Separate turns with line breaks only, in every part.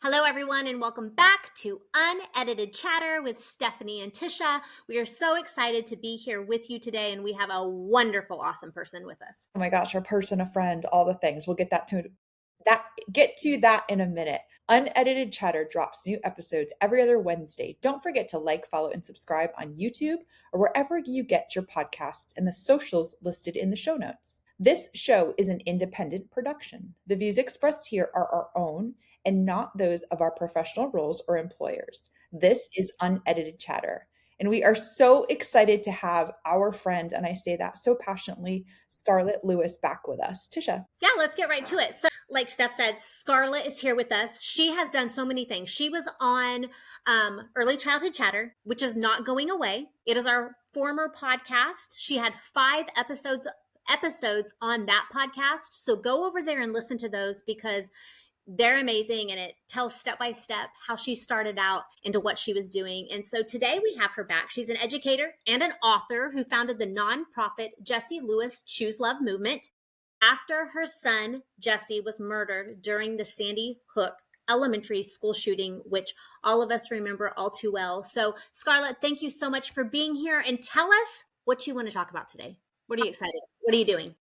Hello, everyone, and welcome back to Unedited Chatter with Stephanie and Tisha. We are so excited to be here with you today, and we have a wonderful, awesome person with us.
Oh my gosh, our person, a friend, all the things. We'll get to that in a minute. Unedited Chatter drops new episodes every other Wednesday. Don't forget to like, follow, and subscribe on YouTube or wherever you get your podcasts and the socials listed in the show notes. This show is an independent production. The views expressed here are our own and not those of our professional roles or employers. This is Unedited Chatter. And we are so excited to have our friend, and I say that so passionately, Scarlett Lewis back with us. Tisha.
Yeah, let's get right to it. So, like Steph said, Scarlett is here with us. She has done so many things. She was on Early Childhood Chatter, which is not going away. It is our former podcast. She had 5 episodes on that podcast. So go over there and listen to those because they're amazing, and it tells step by step how she started out into what she was doing. And so today we have her back. She's an educator and an author who founded the nonprofit Jessie Lewis Choose Love movement after her son Jesse was murdered during the Sandy Hook elementary school shooting, which all of us remember all too well. So Scarlett, thank you so much for being here, and tell us what you want to talk about today. What are you excited? What are you doing?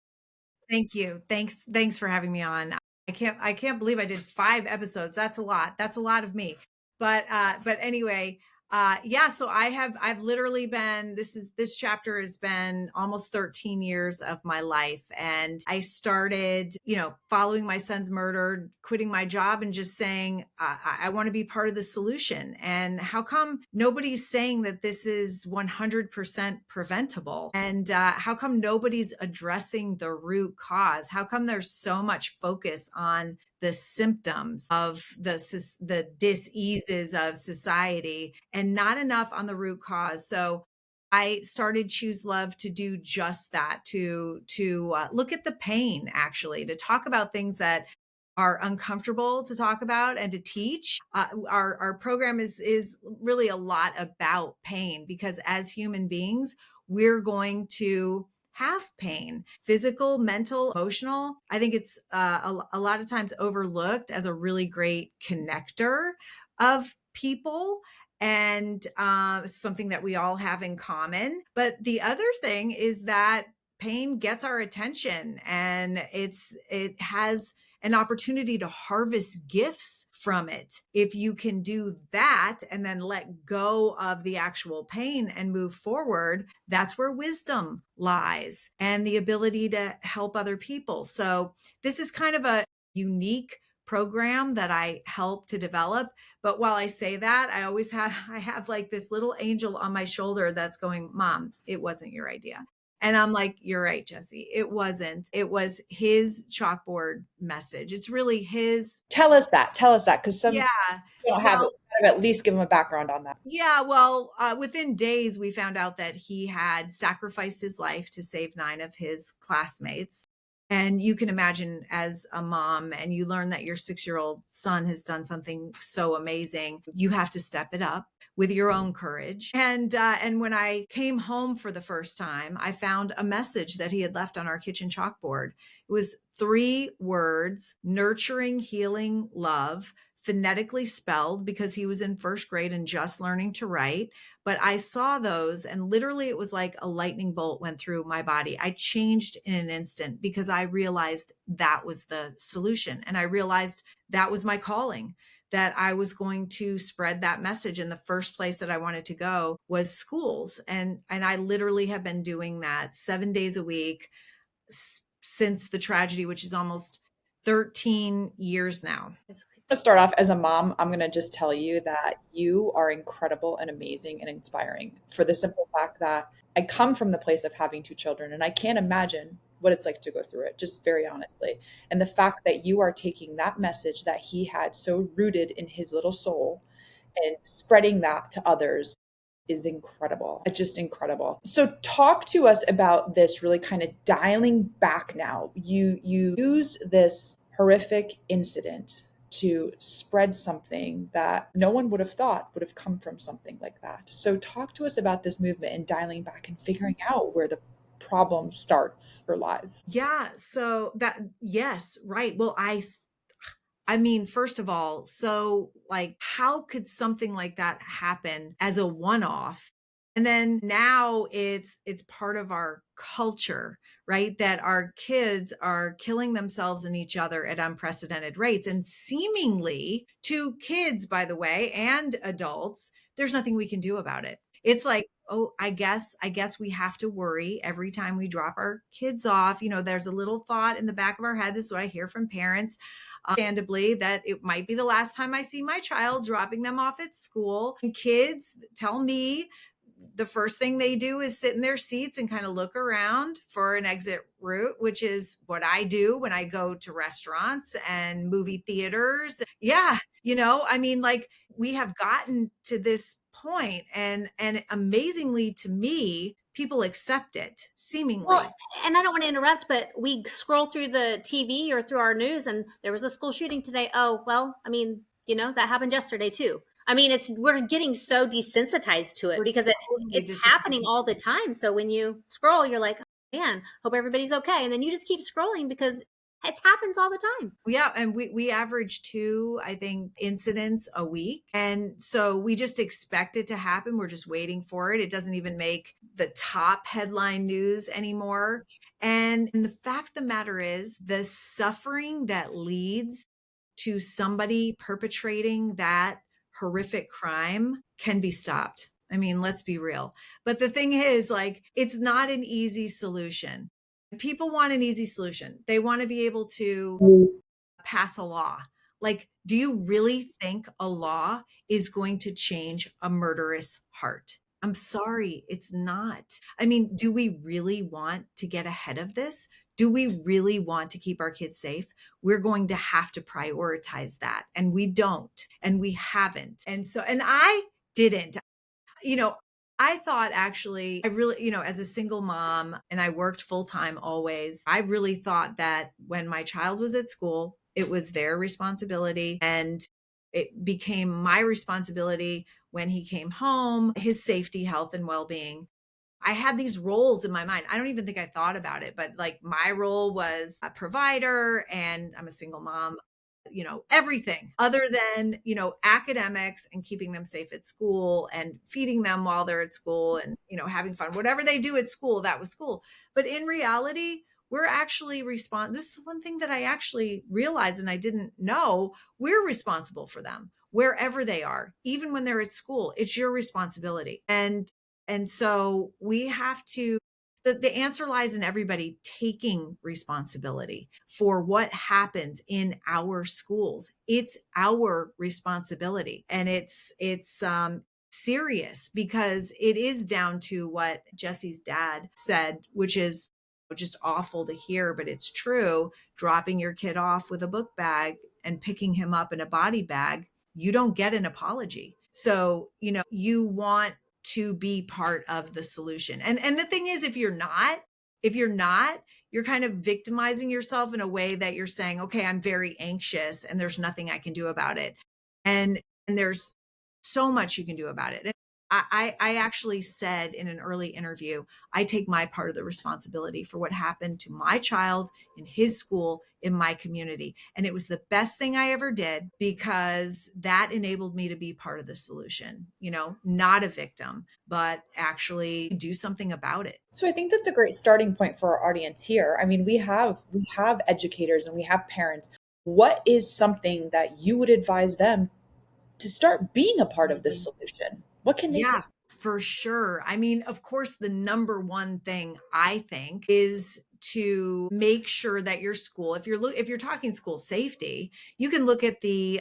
Thank you. Thanks for having me on. I can't believe I did 5 episodes. That's a lot. That's a lot of me. But anyway, yeah, so I've literally been, this chapter has been almost 13 years of my life. And I started, following my son's murder, quitting my job and just saying, I want to be part of the solution. And how come nobody's saying that this is 100% preventable? And how come nobody's addressing the root cause? How come there's so much focus on the symptoms of the diseases of society and not enough on the root cause? So I started Choose Love to do just that, to look at the pain, actually, to talk about things that are uncomfortable to talk about and to teach. Our program is really a lot about pain, because as human beings, we're going to have pain, physical, mental, emotional. I think it's a lot of times overlooked as a really great connector of people, and something that we all have in common. But the other thing is that pain gets our attention, and it has an opportunity to harvest gifts from it. If you can do that and then let go of the actual pain and move forward, that's where wisdom lies and the ability to help other people. So this is kind of a unique program that I help to develop. But while I say that, I have like this little angel on my shoulder that's going, "Mom, it wasn't your idea." And I'm like, "You're right, Jesse. It wasn't. It was his chalkboard message. It's really his."
Tell us that. Because some
Yeah.
don't have
Well,
it. At least give them a background on that.
yeah. Well, within days, we found out that he had sacrificed his life to save 9 of his classmates. And you can imagine, as a mom, and you learn that your 6-year-old son has done something so amazing, you have to step it up with your own courage. And when I came home for the first time, I found a message that he had left on our kitchen chalkboard. It was 3 words: nurturing, healing, love, phonetically spelled because he was in first grade and just learning to write. But I saw those, and literally it was like a lightning bolt went through my body. I changed in an instant because I realized that was the solution. And I realized that was my calling, that I was going to spread that message. And the first place that I wanted to go was schools. And I literally have been doing that 7 days a week since the tragedy, which is almost 13 years now.
To start off, as a mom, I'm going to just tell you that you are incredible and amazing and inspiring, for the simple fact that I come from the place of having 2 children, and I can't imagine what it's like to go through it, just very honestly. And the fact that you are taking that message that he had so rooted in his little soul and spreading that to others is incredible. It's just incredible. So talk to us about this, really kind of dialing back now. You used this horrific incident to spread something that no one would have thought would have come from something like that. So talk to us about this movement and dialing back and figuring out where the problem starts or lies.
Yeah. So yes, right. Well, I mean, first of all, so like, how could something like that happen as a one-off? And then now it's part of our culture, right? That our kids are killing themselves and each other at unprecedented rates. And seemingly to kids, by the way, and adults, there's nothing we can do about it. It's like, oh, I guess we have to worry every time we drop our kids off. There's a little thought in the back of our head. This is what I hear from parents, understandably, that it might be the last time I see my child, dropping them off at school. And kids tell me the first thing they do is sit in their seats and kind of look around for an exit route, which is what I do when I go to restaurants and movie theaters. Yeah, I mean, like, we have gotten to this point, and amazingly to me, people accept it
Well,
seemingly.
and I don't want to interrupt, but we scroll through the TV or through our news, and there was a school shooting today. Oh, well, I mean, that happened yesterday too. I mean, we're getting so desensitized to it
We're
because
totally
it's happening
desensitized.
all the time. So when you scroll, you're like, oh, man, hope everybody's okay, and then you just keep scrolling because it happens all the time.
Yeah, and we average two, I think, incidents a week. And so we just expect it to happen. We're just waiting for it. It doesn't even make the top headline news anymore. And the fact of the matter is, the suffering that leads to somebody perpetrating that horrific crime can be stopped. I mean, let's be real. But the thing is, like, it's not an easy solution. People want an easy solution. They want to be able to pass a law. Like, do you really think a law is going to change a murderous heart? I'm sorry, it's not. I mean, do we really want to get ahead of this? Do we really want to keep our kids safe? We're going to have to prioritize that. And we don't, and we haven't. And I didn't. you know, I thought, actually, I really, as a single mom, and I worked full time always, I really thought that when my child was at school, it was their responsibility. And it became my responsibility when he came home, his safety, health, and well being. I had these roles in my mind. I don't even think I thought about it, but like, my role was a provider, and I'm a single mom, everything other than, academics and keeping them safe at school and feeding them while they're at school and, having fun. Whatever they do at school, that was school. But in reality, we're actually this is one thing that I actually realized and I didn't know. We're responsible for them wherever they are, even when they're at school. It's your responsibility. And so we have to, the answer lies in everybody taking responsibility for what happens in our schools. It's our responsibility. And it's serious, because it is down to what Jesse's dad said, which is just awful to hear, but it's true. Dropping your kid off with a book bag and picking him up in a body bag, you don't get an apology. So, you want to be part of the solution. And the thing is, if you're not, you're kind of victimizing yourself in a way that you're saying, okay, I'm very anxious and there's nothing I can do about it. And there's so much you can do about it. And I actually said in an early interview, I take my part of the responsibility for what happened to my child in his school, in my community. And it was the best thing I ever did, because that enabled me to be part of the solution, not a victim, but actually do something about it.
So I think that's a great starting point for our audience here. I mean, we have educators and we have parents. What is something that you would advise them to start being a part of this
Mhm.
solution? What can they do?
Yeah, for sure. I mean, of course, the number one thing I think is to make sure that your school, if you're talking school safety, you can look at the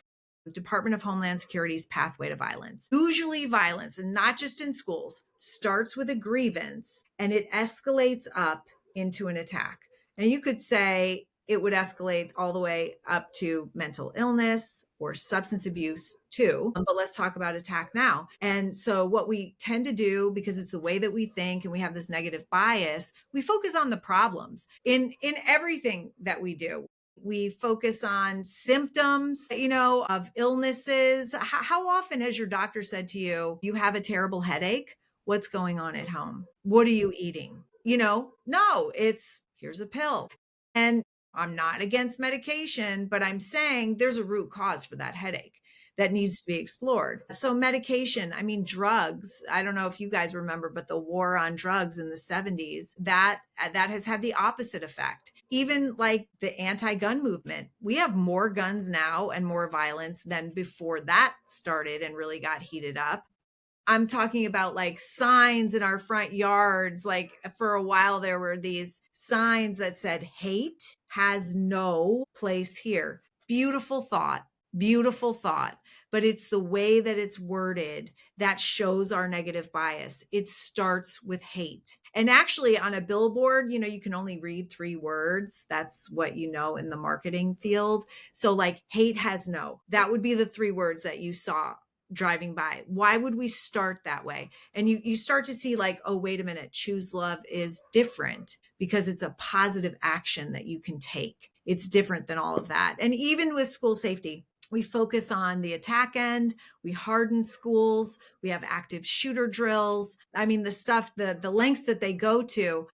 Department of Homeland Security's pathway to violence. Usually violence, and not just in schools, starts with a grievance and it escalates up into an attack. And you could say it would escalate all the way up to mental illness or substance abuse too. But let's talk about attack now. And so what we tend to do, because it's the way that we think and we have this negative bias, we focus on the problems in everything that we do. We focus on symptoms, of illnesses. How often has your doctor said to you, you have a terrible headache? What's going on at home? What are you eating? No, it's here's a pill. And I'm not against medication, but I'm saying there's a root cause for that headache that needs to be explored. So medication, I mean, drugs, I don't know if you guys remember, but the war on drugs in the 70s, that has had the opposite effect. Even like the anti-gun movement, we have more guns now and more violence than before that started and really got heated up. I'm talking about like signs in our front yards. Like for a while, there were these signs that said, hate has no place here. Beautiful thought, beautiful thought. But it's the way that it's worded that shows our negative bias. It starts with hate. And actually, on a billboard, you can only read 3 words. That's what you know in the marketing field. So, like, hate has no, that would be the 3 words that you saw driving by. Why would we start that way? And you start to see like, oh, wait a minute, choose love is different because it's a positive action that you can take. It's different than all of that. And even with school safety, we focus on the attack end. We harden schools. We have active shooter drills. I mean, the stuff, the lengths that they go to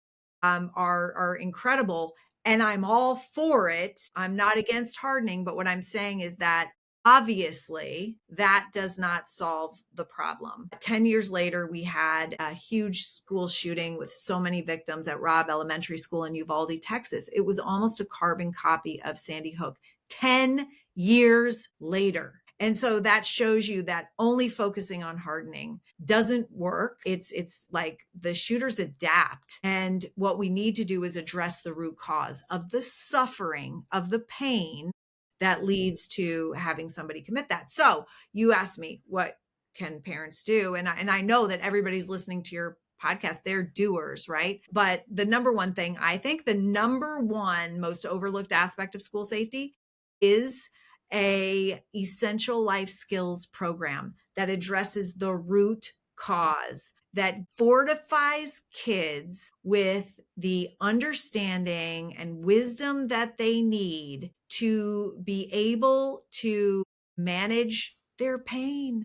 are incredible. And I'm all for it. I'm not against hardening, but what I'm saying is that obviously, that does not solve the problem. 10 years later, we had a huge school shooting with so many victims at Robb Elementary School in Uvalde, Texas. It was almost a carbon copy of Sandy Hook 10 years later. And so that shows you that only focusing on hardening doesn't work. It's like the shooters adapt. And what we need to do is address the root cause of the suffering, of the pain that leads to having somebody commit that. So you asked me, what can parents do? And I know that everybody's listening to your podcast, they're doers, right? But the number one thing, I think the number one most overlooked aspect of school safety is a essential life skills program that addresses the root cause, that fortifies kids with the understanding and wisdom that they need to be able to manage their pain.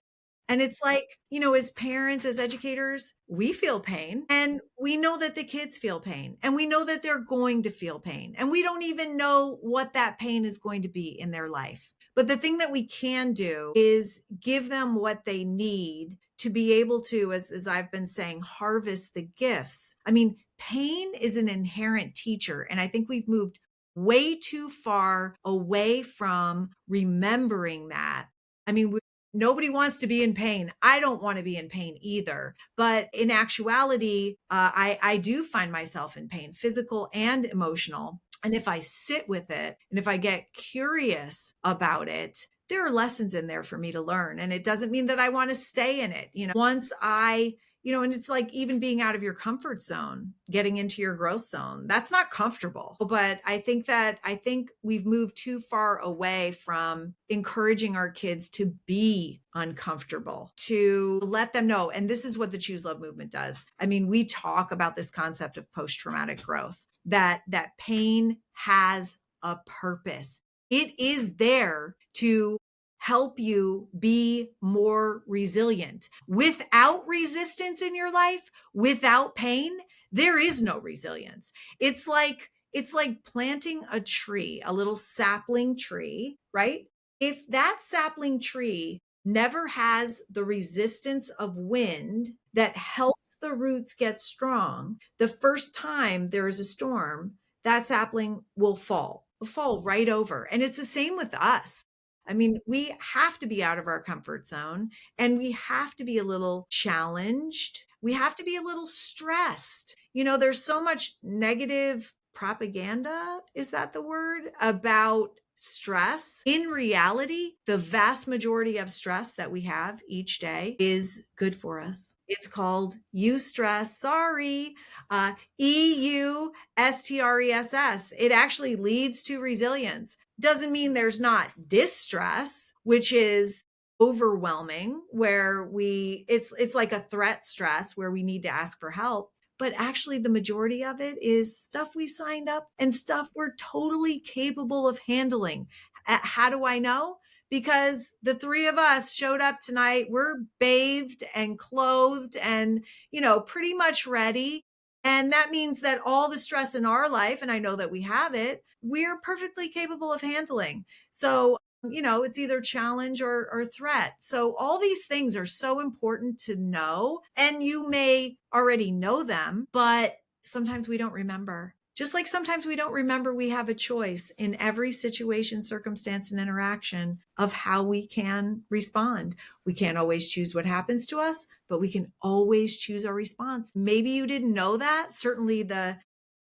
And it's like, as parents, as educators, we feel pain and we know that the kids feel pain and we know that they're going to feel pain and we don't even know what that pain is going to be in their life. But the thing that we can do is give them what they need to be able to, as I've been saying, harvest the gifts. I mean, pain is an inherent teacher. And I think we've moved way too far away from remembering that. I mean, nobody wants to be in pain. I don't want to be in pain either. But in actuality, I do find myself in pain, physical and emotional. And if I sit with it and if I get curious about it, there are lessons in there for me to learn. And it doesn't mean that I want to stay in it. Once I and it's like even being out of your comfort zone, getting into your growth zone. That's not comfortable. But I think we've moved too far away from encouraging our kids to be uncomfortable, to let them know. And this is what the Choose Love movement does. I mean, we talk about this concept of post-traumatic growth, that pain has a purpose. It is there to help you be more resilient. Without resistance in your life, without pain, there is no resilience. It's like planting a tree, a little sapling tree, right? If that sapling tree never has the resistance of wind that helps the roots get strong, the first time there is a storm, that sapling will fall right over. And it's the same with us. I mean, we have to be out of our comfort zone and we have to be a little challenged. We have to be a little stressed. There's so much negative propaganda, is that the word, about stress. In reality, the vast majority of stress that we have each day is good for us. It's called eustress. Sorry. EUSTRESS. It actually leads to resilience. Doesn't mean there's not distress, which is overwhelming, where it's like a threat stress where we need to ask for help. But actually, the majority of it is stuff we signed up and stuff we're totally capable of handling. How do I know? Because the 3 of us showed up tonight. We're bathed and clothed and, pretty much ready. And that means that all the stress in our life, and I know that we have it, we're perfectly capable of handling. So, it's either challenge or threat. So all these things are so important to know. And you may already know them, but sometimes we don't remember. Just like sometimes we don't remember we have a choice in every situation, circumstance, and interaction of how we can respond. We can't always choose what happens to us, but we can always choose our response. Maybe you didn't know that. Certainly the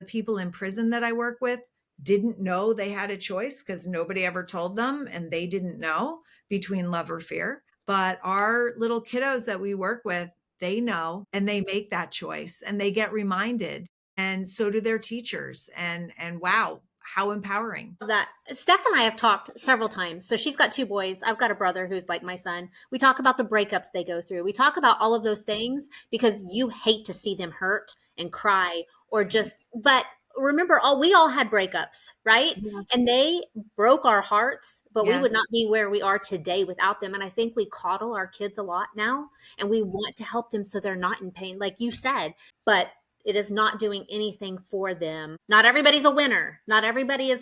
people in prison that I work with didn't know they had a choice because nobody ever told them, and they didn't know between love or fear. But our little kiddos that we work with, they know, and they make that choice, and they get reminded, and so do their teachers. And wow, how empowering.
That Steph and I have talked several times. So she's got two boys. I've got a brother who's like my son. We talk about the breakups they go through. We talk about all of those things because you hate to see them hurt and cry or just, but remember, we all had breakups, right?
Yes.
And they broke our hearts, but we would
Yes.
not be where we are today without them. And I think we coddle our kids a lot now, and we want to help them so they're not in pain, like you said, but it is not doing anything for them. Not everybody's a winner. Not everybody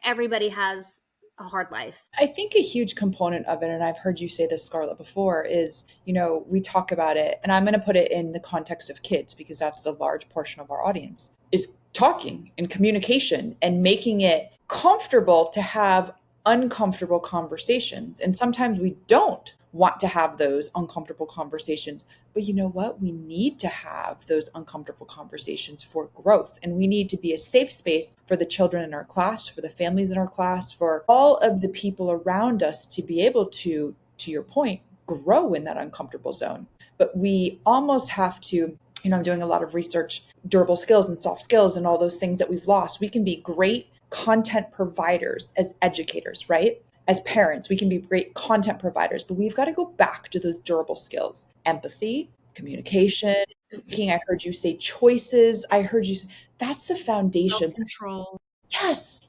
everybody has a hard life.
I think a huge component of it, and I've heard you say this, Scarlett, before, is, we talk about it, and I'm going to put it in the context of kids because that's a large portion of our audience, is talking and communication and making it comfortable to have uncomfortable conversations. And sometimes we don't want to have those uncomfortable conversations. But you know what? We need to have those uncomfortable conversations for growth. And we need to be a safe space for the children in our class, for the families in our class, for all of the people around us to be able to your point, grow in that uncomfortable zone. But we almost have to, I'm doing a lot of research, durable skills and soft skills and all those things that we've lost. We can be great content providers as educators, right? As parents, we can be great content providers, but we've got to go back to those durable skills: empathy, communication. I heard you say choices. I heard you say that's the foundation.
Self-control.
Yes.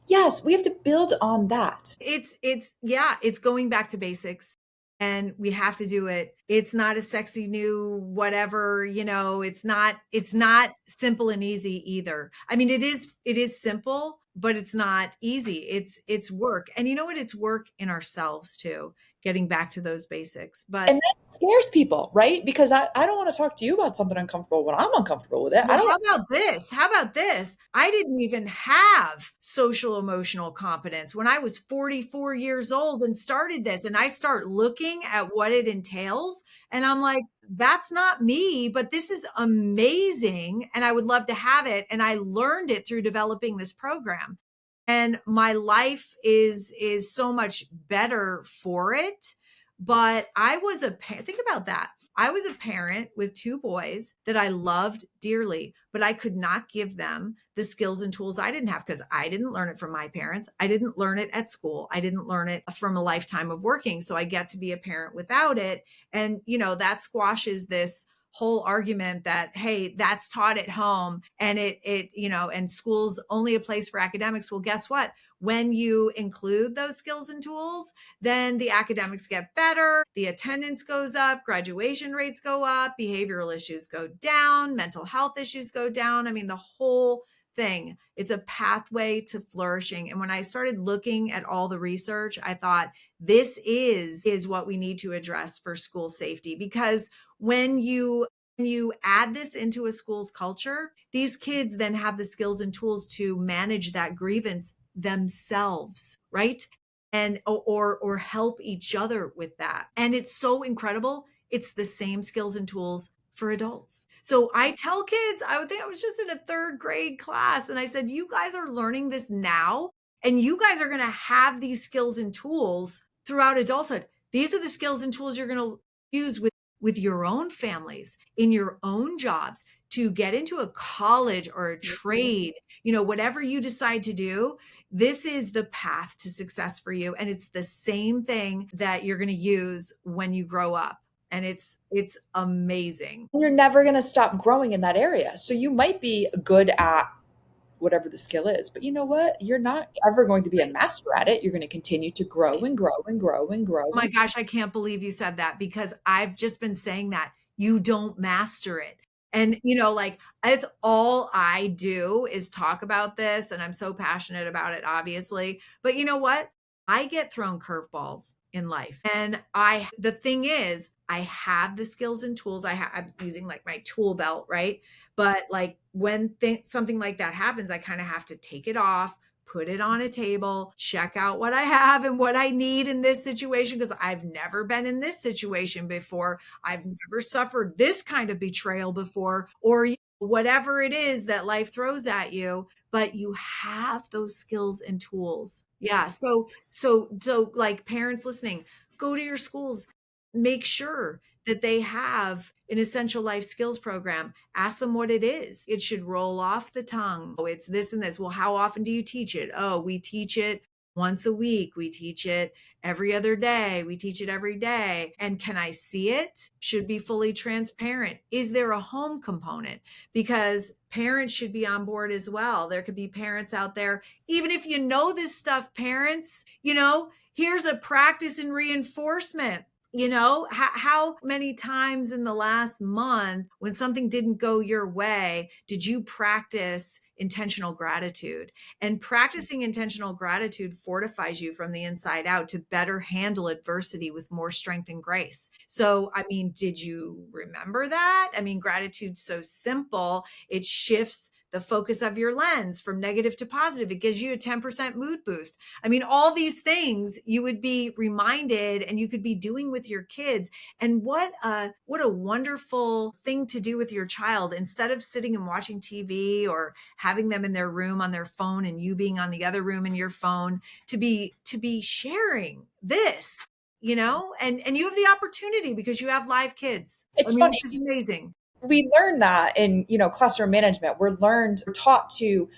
We have to build on that.
It's going back to basics, and we have to do it. It's not a sexy new whatever, it's not simple and easy either. I mean, it is simple, but it's not easy. It's work. And you know what? It's work in ourselves too, getting back to those basics. But
And that scares people, right? Because I don't want to talk to you about something uncomfortable when I'm uncomfortable with it.
Well, how about this? I didn't even have social emotional competence when I was 44 years old and started this. And I start looking at what it entails. And I'm like, that's not me, but this is amazing. And I would love to have it. And I learned it through developing this program. And my life is so much better for it. But I was think about that. I was a parent with two boys that I loved dearly, but I could not give them the skills and tools I didn't have because I didn't learn it from my parents. I didn't learn it at school. I didn't learn it from a lifetime of working. So I get to be a parent without it. And, that squashes this whole argument that, hey, that's taught at home and and school's only a place for academics. Well, guess what? When you include those skills and tools, then the academics get better, the attendance goes up, graduation rates go up, behavioral issues go down, mental health issues go down. I mean, the whole thing, it's a pathway to flourishing. And when I started looking at all the research, I thought this is what we need to address for school safety, because when you add this into a school's culture, these kids then have the skills and tools to manage that grievance themselves, right? And or help each other with that. And it's so incredible. It's the same skills and tools for adults. So I tell kids, I was just in a third grade class, and I said, you guys are learning this now, and you guys are going to have these skills and tools throughout adulthood. These are the skills and tools you're going to use with your own families, in your own jobs, to get into a college or a trade, whatever you decide to do. This is the path to success for you. And it's the same thing that you're going to use when you grow up. And it's amazing.
You're never going to stop growing in that area. So you might be good at whatever the skill is, but you know what? You're not ever going to be a master at it. You're going to continue to grow and grow and grow and grow.
Oh my gosh, I can't believe you said that, because I've just been saying that you don't master it. And, like, it's all I do is talk about this. And I'm so passionate about it, obviously. But you know what? I get thrown curveballs in life. And the thing is, I have the skills and tools. I'm using like my tool belt, right? But like when something like that happens, I kind of have to take it off, put it on a table, check out what I have and what I need in this situation, because I've never been in this situation before. I've never suffered this kind of betrayal before, or whatever it is that life throws at you, but you have those skills and tools. Yeah. So like parents listening, go to your schools, make sure that they have an essential life skills program. Ask them what it is. It should roll off the tongue. Oh, it's this and this. Well, how often do you teach it? Oh, we teach it once a week. We teach it every other day. We teach it every day. And can I see it? Should be fully transparent. Is there a home component? Because parents should be on board as well. There could be parents out there, even if you know this stuff, parents, here's a practice in reinforcement. How many times in the last month when something didn't go your way, did you practice intentional gratitude? And practicing intentional gratitude fortifies you from the inside out to better handle adversity with more strength and grace. So, I mean, did you remember that? I mean, gratitude's so simple. It shifts the focus of your lens from negative to positive. It gives you a 10% mood boost. I mean, all these things you would be reminded and you could be doing with your kids. And what a wonderful thing to do with your child, instead of sitting and watching TV or having them in their room on their phone and you being on the other room in your phone, to be sharing this, and you have the opportunity because you have live kids.
It's
I mean,
funny.
which is amazing.
We learn that in classroom management. We're taught to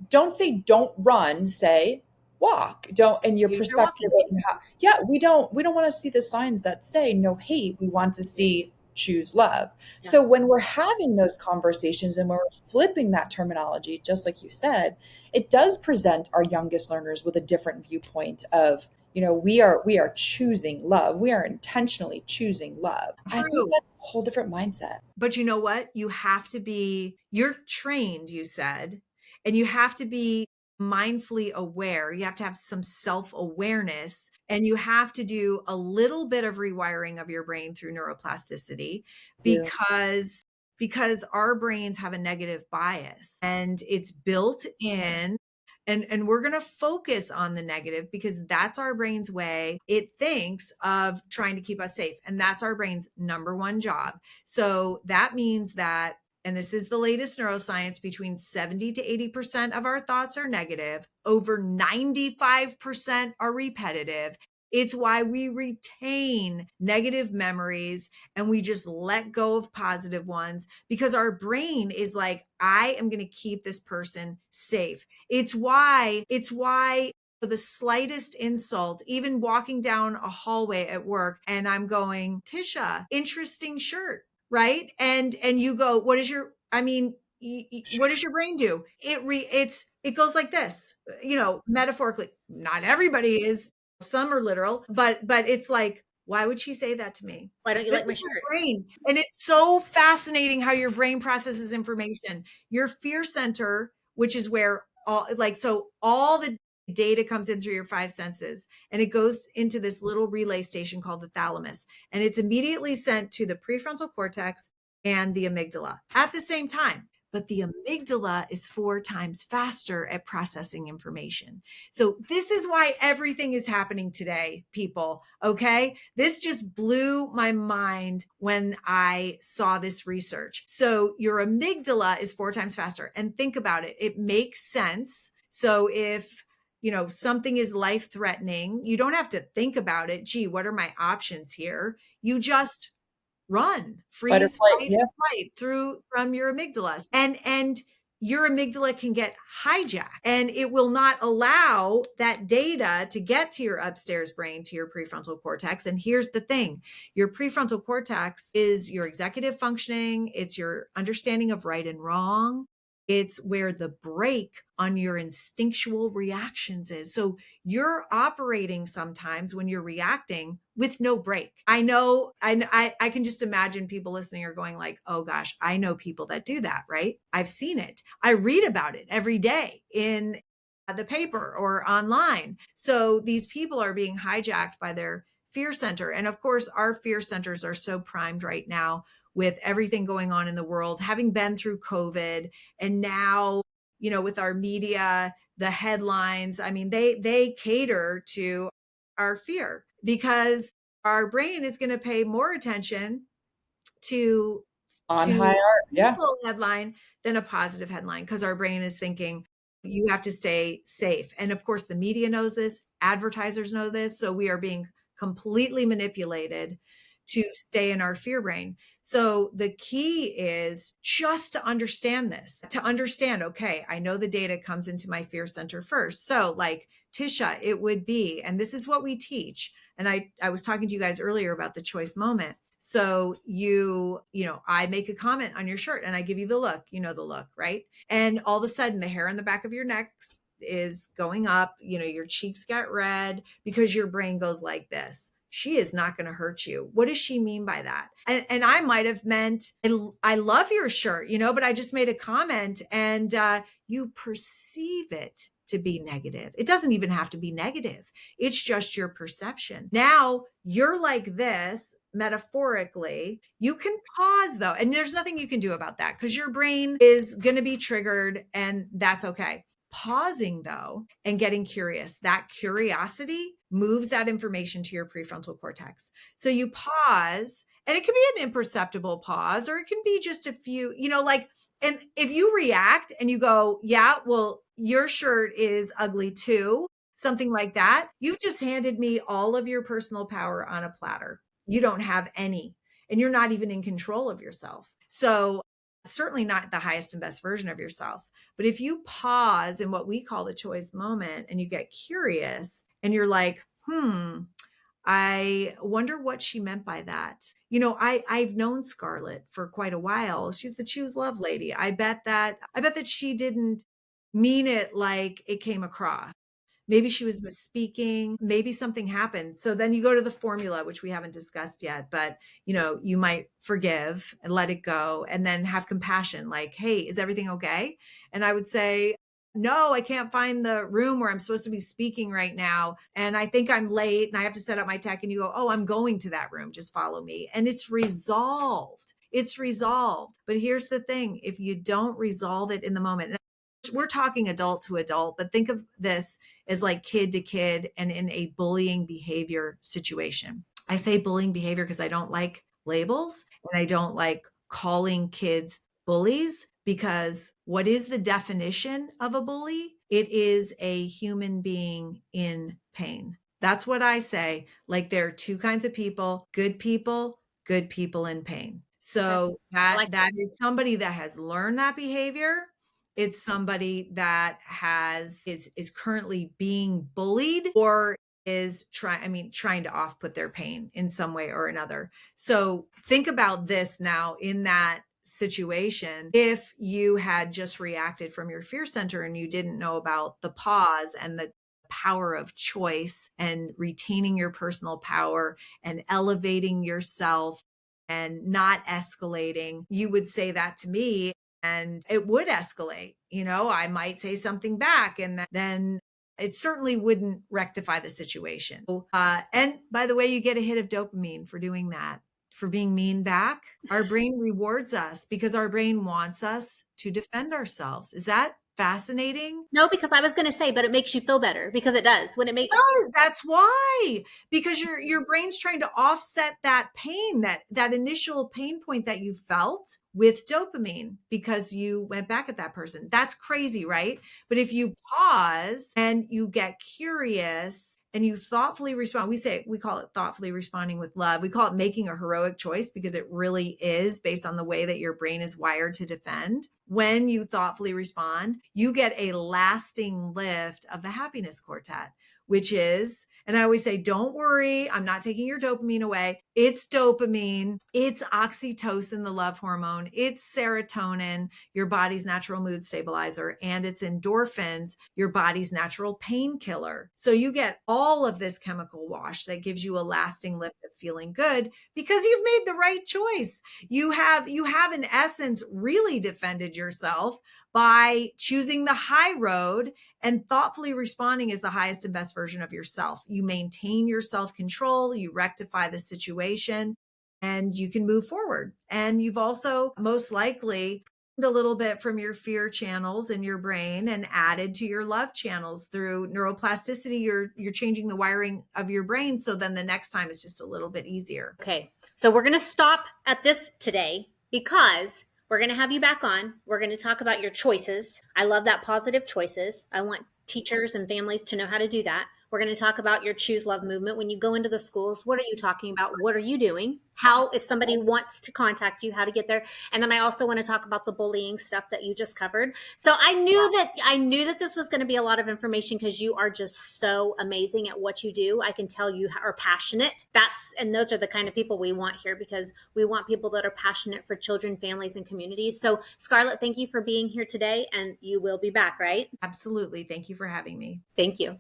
don't run, say walk. Don't, in your
Use your
perspective.
walking.
We don't want to see the signs that say no hate. We want to see choose love.
Yeah.
So when we're having those conversations and when we're flipping that terminology, just like you said, it does present our youngest learners with a different viewpoint of, we are choosing love. We are intentionally choosing love.
True.
I think that's a whole different mindset.
But you know what? You're trained, you said, and you have to be mindfully aware. You have to have some self-awareness, and you have to do a little bit of rewiring of your brain through neuroplasticity,
Yeah.
because our brains have a negative bias and it's built in. And we're going to focus on the negative because that's our brain's way. It thinks of trying to keep us safe. And that's our brain's number one job. So that means that, and this is the latest neuroscience, between 70 to 80% of our thoughts are negative. Over 95% are repetitive. It's why we retain negative memories and we just let go of positive ones, because our brain is like, I am going to keep this person safe. It's why the slightest insult, even walking down a hallway at work and I'm going, Tisha, interesting shirt, right? And you go, what does your brain do? It goes like this, metaphorically. Not everybody is, some are literal, but it's like, why would she say that to me?
Why don't you
This
like my
is your
shirt?
brain. And it's so fascinating how your brain processes information. Your fear center, which is where all the data comes in through your five senses, and it goes into this little relay station called the thalamus, and it's immediately sent to the prefrontal cortex and the amygdala at the same time. But the amygdala is 4 times faster at processing information. So this is why everything is happening today, people. Okay. This just blew my mind when I saw this research. So your amygdala is 4 times faster. And think about it. It makes sense. So if something is life threatening, you don't have to think about it. Gee, what are my options here? You just run, freeze, fight, and flight from your amygdala. And your amygdala can get hijacked and it will not allow that data to get to your upstairs brain, to your prefrontal cortex. And here's the thing, your prefrontal cortex is your executive functioning. It's your understanding of right and wrong. It's where the brake on your instinctual reactions is. So you're operating sometimes when you're reacting with no brake. I know, I can just imagine people listening are going like, oh gosh, I know people that do that, right? I've seen it. I read about it every day in the paper or online. So these people are being hijacked by their fear center. And of course, our fear centers are so primed right now with everything going on in the world, having been through COVID, and now, with our media, the headlines, I mean, they cater to our fear because our brain is going to pay more attention to
On high
to
art. Yeah.
a headline than a positive headline because our brain is thinking you have to stay safe. And of course, the media knows this, advertisers know this. So we are being completely manipulated to stay in our fear brain. So the key is just to understand this, to understand, okay, I know the data comes into my fear center first. So like Tisha, it would be, and this is what we teach. And I was talking to you guys earlier about the choice moment. So I make a comment on your shirt and I give you the look, the look, right? And all of a sudden the hair on the back of your neck is going up, your cheeks get red because your brain goes like this. She is not going to hurt you. What does she mean by that? And I might have meant, I love your shirt, but I just made a comment and you perceive it to be negative. It doesn't even have to be negative. It's just your perception. Now you're like this metaphorically. You can pause though. And there's nothing you can do about that because your brain is going to be triggered and that's okay. Pausing though and getting curious, that curiosity moves that information to your prefrontal cortex. So you pause, and it can be an imperceptible pause, or it can be just a few, and if you react and you go, yeah, well, your shirt is ugly too, something like that, you've just handed me all of your personal power on a platter. You don't have any, and you're not even in control of yourself. So certainly not the highest and best version of yourself. But if you pause in what we call the choice moment and you get curious and you're like, I wonder what she meant by that. I've known Scarlett for quite a while. She's the Choose Love lady. I bet that she didn't mean it like it came across. Maybe she was misspeaking. Maybe something happened. So then you go to the formula, which we haven't discussed yet, but you might forgive and let it go and then have compassion. Like, hey, is everything okay? And I would say, no, I can't find the room where I'm supposed to be speaking right now. And I think I'm late and I have to set up my tech. And you go, oh, I'm going to that room. Just follow me. And it's resolved. It's resolved. But here's the thing. If you don't resolve it in the moment, we're talking adult to adult, but think of this as like kid to kid and in a bullying behavior situation. I say bullying behavior because I don't like labels and I don't like calling kids bullies, because what is the definition of a bully? It is a human being in pain. That's what I say. Like there are two kinds of people good people in pain. So that is somebody that has learned that behavior. It's somebody that is currently being bullied or is trying to off-put their pain in some way or another. So think about this now in that situation. If you had just reacted from your fear center and you didn't know about the pause and the power of choice and retaining your personal power and elevating yourself and not escalating, you would say that to me and it would escalate. I might say something back and then it certainly wouldn't rectify the situation. And by the way, you get a hit of dopamine for doing that, for being mean back. Our brain rewards us because our brain wants us to defend ourselves. Is that fascinating?
No, because I was going to say, but it makes you feel better because it does. When it makes
that's why, because your brain's trying to offset that pain, that initial pain point that you felt with dopamine because you went back at that person. That's crazy, right? But if you pause and you get curious and you thoughtfully respond, we call it thoughtfully responding with love. We call it making a heroic choice because it really is based on the way that your brain is wired to defend. When you thoughtfully respond, you get a lasting lift of the happiness quartet, which is And I always say, don't worry, I'm not taking your dopamine away. It's dopamine, it's oxytocin, the love hormone, it's serotonin, your body's natural mood stabilizer, and it's endorphins, your body's natural painkiller. So you get all of this chemical wash that gives you a lasting lift of feeling good because you've made the right choice. You have in essence really defended yourself by choosing the high road, and thoughtfully responding is the highest and best version of yourself. You maintain your self-control, you rectify the situation, and you can move forward. And you've also most likely a little bit from your fear channels in your brain and added to your love channels through neuroplasticity. You're changing the wiring of your brain. So then the next time it's just a little bit easier.
Okay. So we're going to stop at this today because we're going to have you back on. We're going to talk about your choices. I love that, positive choices. I want teachers and families to know how to do that. We're going to talk about your Choose Love movement. When you go into the schools, what are you talking about? What are you doing? How, if somebody wants to contact you, how to get there. And then I also want to talk about the bullying stuff that you just covered. So I knew that this was going to be a lot of information because you are just so amazing at what you do. I can tell you are passionate. And those are the kind of people we want here, because we want people that are passionate for children, families, and communities. So Scarlett, thank you for being here today, and you will be back, right?
Absolutely. Thank you for having me.
Thank you.